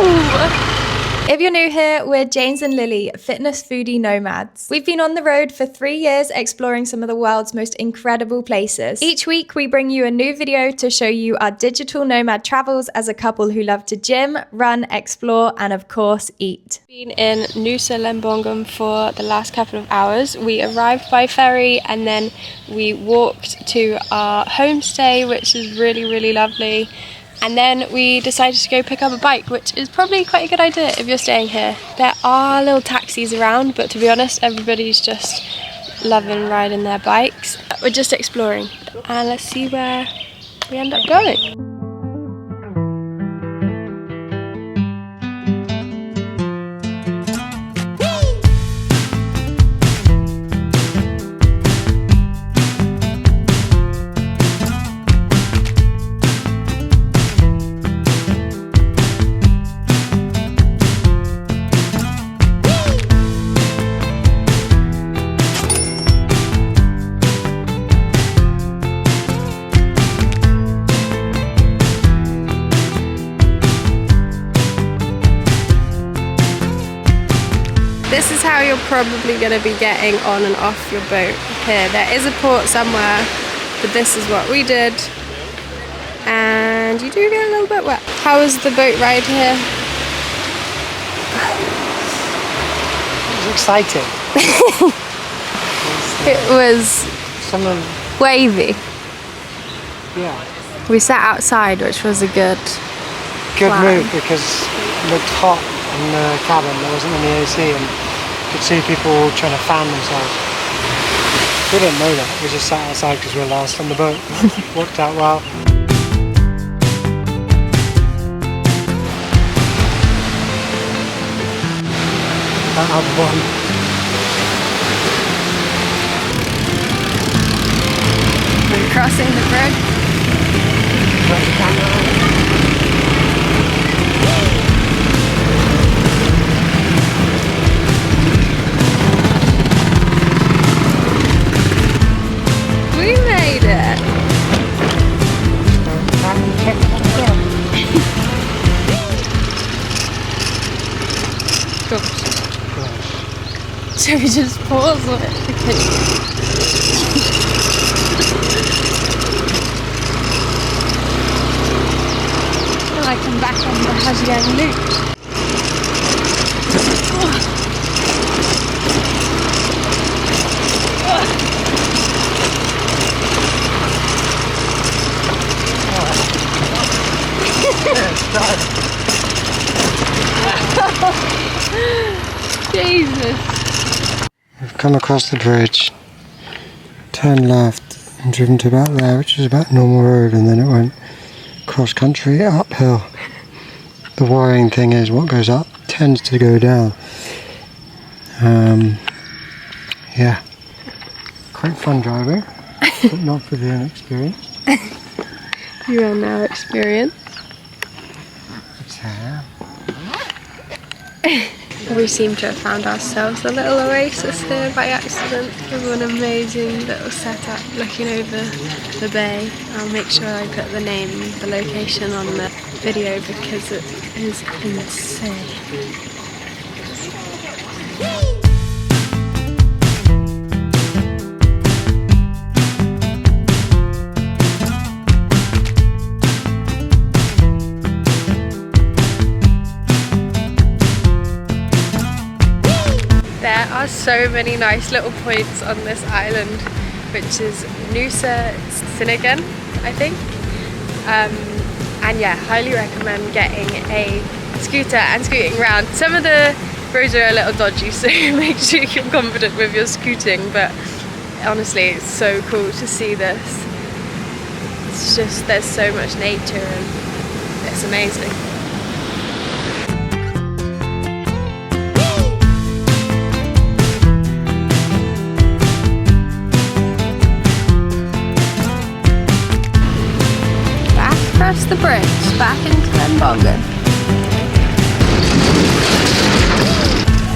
If you're new here, we're James and Lily, Fitness Foodie Nomads. We've been on the road for 3 years exploring some of the world's most incredible places. Each week, we bring you a new video to show you our digital nomad travels as a couple who love to gym, run, explore, and of course, eat. Been in Nusa Lembongan for the last couple of hours. We arrived by ferry and then we walked to our homestay, which is really, really lovely. And then we decided to go pick up a bike, which is probably quite a good idea if you're staying here. There are little taxis around, but to be honest, everybody's just loving riding their bikes. We're just exploring, and let's see where we end up going. This is how you're probably going to be getting on and off your boat here. There is a port somewhere, but this is what we did. And you do get a little bit wet. How was the boat ride here? It was exciting. It was wavy. Yeah. We sat outside, which was a good move because it looked hot in the cabin. There wasn't any AC and you could see people trying to fan themselves. We didn't know that. We just sat outside because we were last on the boat. Worked out well. We're crossing the bridge. We made it. Gosh. Should we just pause on it? Okay. I come back on the Hajiang loop. Jesus. We've come across the bridge, turned left and driven to about there, which is about normal road, and then it went cross country uphill. The worrying thing is what goes up tends to go down. Yeah, quite fun driving, but not for the inexperienced. You are now experienced. We seem to have found ourselves a little oasis here by accident. We have an amazing little setup looking over the bay. I'll make sure I put the name, the location on the video because it is insane. There are so many nice little points on this island, which is Nusa Ceningan, I think. And yeah, highly recommend getting a scooter and scooting around. Some of the roads are a little dodgy, so make sure you're confident with your scooting, but honestly, it's so cool to see this. It's just, there's so much nature and it's amazing. Across the bridge, back into Lembongan.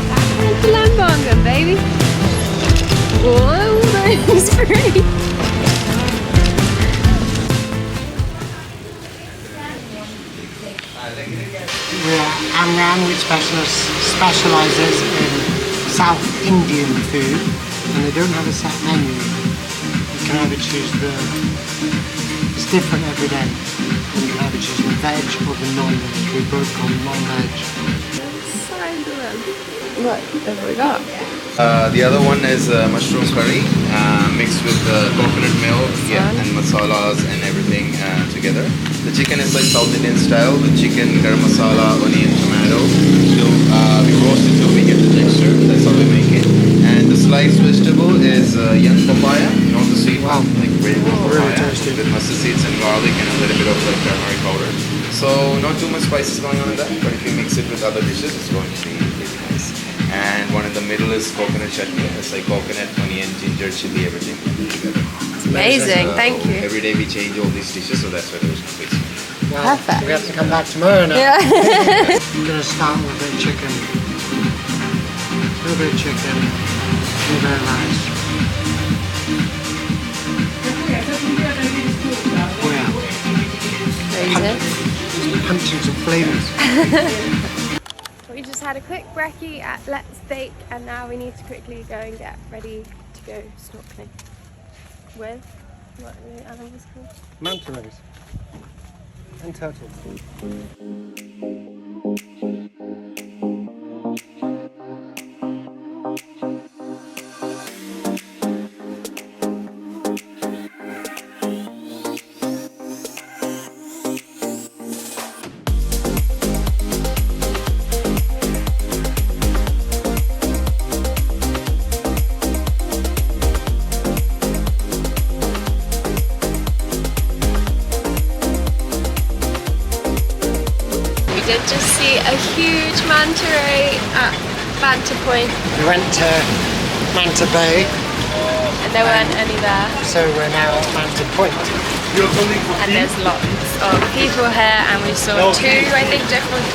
Back into Lembongan, baby. Whoa, that is pretty. We are Gangan, which specialises in South Indian food, and they don't have a set menu. You can either choose it's different every day. You can either choose the veg or the non-veg. We've both gone non-veg. What have we got? The other one is mushroom curry mixed with coconut milk and masalas and everything together. The chicken is like South Indian style with chicken, garam masala, onion, tomato. So we roast it till we get the texture. That's how we make it. And the sliced vegetable is young papaya, not the sweet one, like really papaya with mustard seeds and garlic and a little bit of like turmeric powder. So not too much spices going on in that, but if you mix it with other dishes, it's going to be really nice. And one in the middle is coconut chutney. It's like coconut, onion, ginger, chili, everything together. It's amazing, thank you. Every day we change all these dishes, so that's why there's no waste. Well, perfect. We have to come back tomorrow now. Yeah. I'm going to start with a bit of chicken. A little bit of chicken, a little bit of rice. Oh yeah. Punching some flavours. We just had a quick brekkie at Let's Bake, and now we need to quickly go and get ready to go snorkeling with, what are the animals called? Manta rays. And turtles. We did just see a huge manta ray at Manta Point. We went to Manta Bay, And there weren't any there. so we're now at Manta Point. And there's lots of people here, and we saw two, I think, different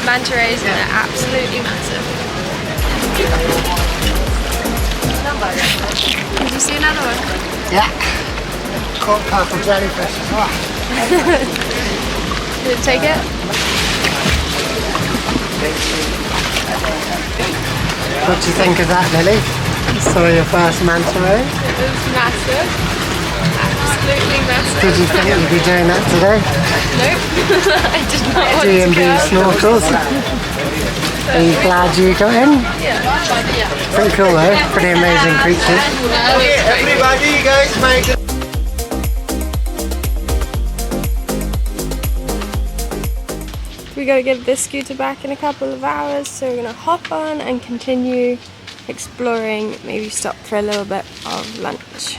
manta rays, and they're absolutely massive. Did you see another one? Yeah. Caught purple jellyfish as well. Did it take it? What do you think of that, Lily? Saw your first manta ray. It was massive. Absolutely massive. Did you think you'd be doing that today? Nope. I did not want to D&B go. snorkels. Are you glad you got in? Yeah. Pretty cool though. Pretty amazing creatures. Everybody, you guys make it. We gotta give this scooter back in a couple of hours, so we're gonna hop on and continue exploring, maybe stop for a little bit of lunch.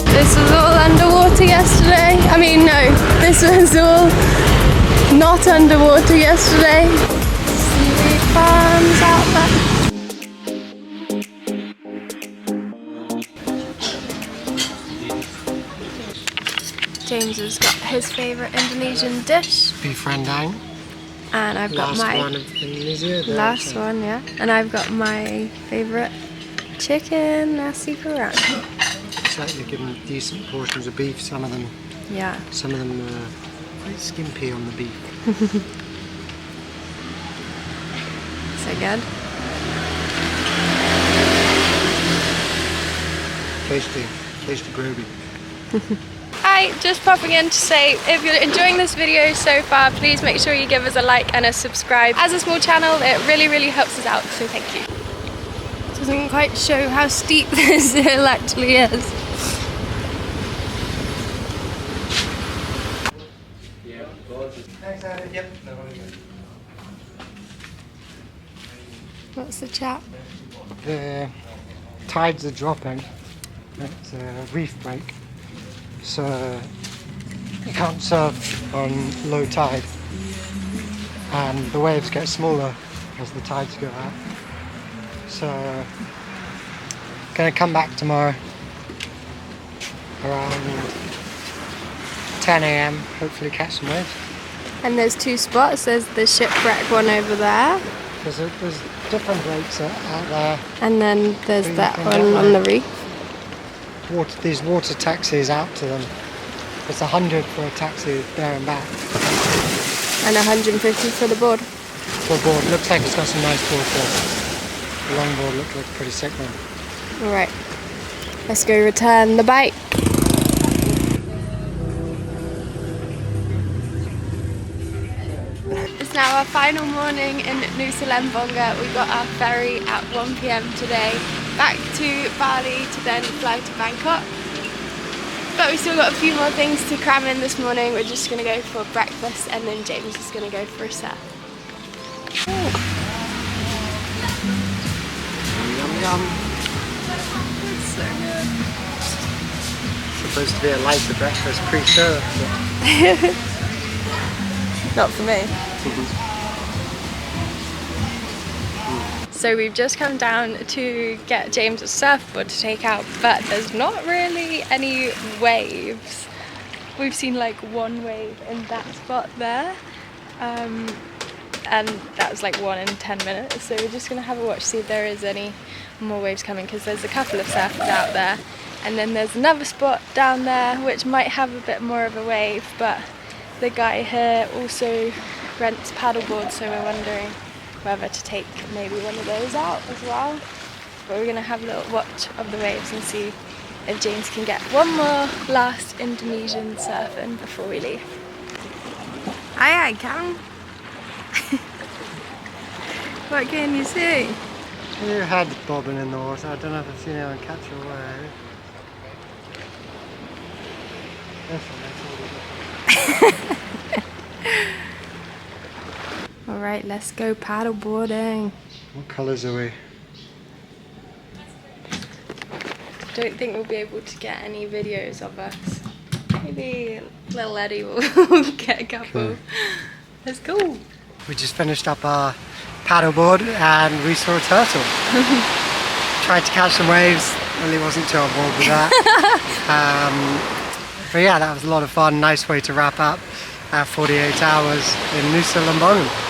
This was all underwater yesterday. I mean, no, this was all not underwater yesterday. Seaweed farms out there. James has got his favourite Indonesian dish. Beef rendang. And I've got Last my one of Indonesia. last one, yeah. And I've got my favourite chicken nasi goreng. It's like they're given decent portions of beef. Some of them Yeah. are quite skimpy on the beef. So good. Tasty gravy. Hi, just popping in to say if you're enjoying this video so far, please make sure you give us a like and a subscribe. As a small channel, it really helps us out, so thank you. Doesn't quite show how steep this hill actually is. What's the chat? The tides are dropping. It's a reef break, so you can't surf on low tide, and the waves get smaller as the tides go out. So gonna come back tomorrow around 10 AM, hopefully catch some waves. And there's two spots. There's the shipwreck one over there, There's different breaks out there. And then there's You that can one get on the like reef. these water taxis out to them. It's 100 for a taxi there and back. And 150 for the board. For a board, looks like it's got some nice board there. The longboard looks like a pretty sick one. Alright, let's go return the bike. It's now our final morning in Nusa Lembongan. We got our ferry at 1 PM today, back to Bali to then fly to Bangkok. But we still got a few more things to cram in this morning. We're just going to go for breakfast and then James is going to go for a surf. Yum yum. It's so good. Supposed to be a lighter breakfast pre-surf. Not for me. So we've just come down to get James a surfboard to take out, but there's not really any waves. We've seen like one wave in that spot there, and that was like 1 in 10 minutes. So we're just gonna have a watch, see if there is any more waves coming, because there's a couple of surfers out there, and then there's another spot down there which might have a bit more of a wave, but the guy here also rents paddleboards, so we're wondering whether to take maybe one of those out as well. But we're gonna have a little watch of the waves and see if James can get one more last Indonesian surfing before we leave. Aye, Karen. What can you see? Your head's bobbing in the water. I don't know if I've seen anyone catch a wave. Alright, let's go paddleboarding. What colours are we? Don't think we'll be able to get any videos of us. Maybe little Eddie will get a couple. Okay. Let's go. We just finished up our paddleboard and we saw a turtle. Tried to catch some waves, really wasn't too on board with that. But yeah, that was a lot of fun. Nice way to wrap up 48 hours in Nusa Lembongan.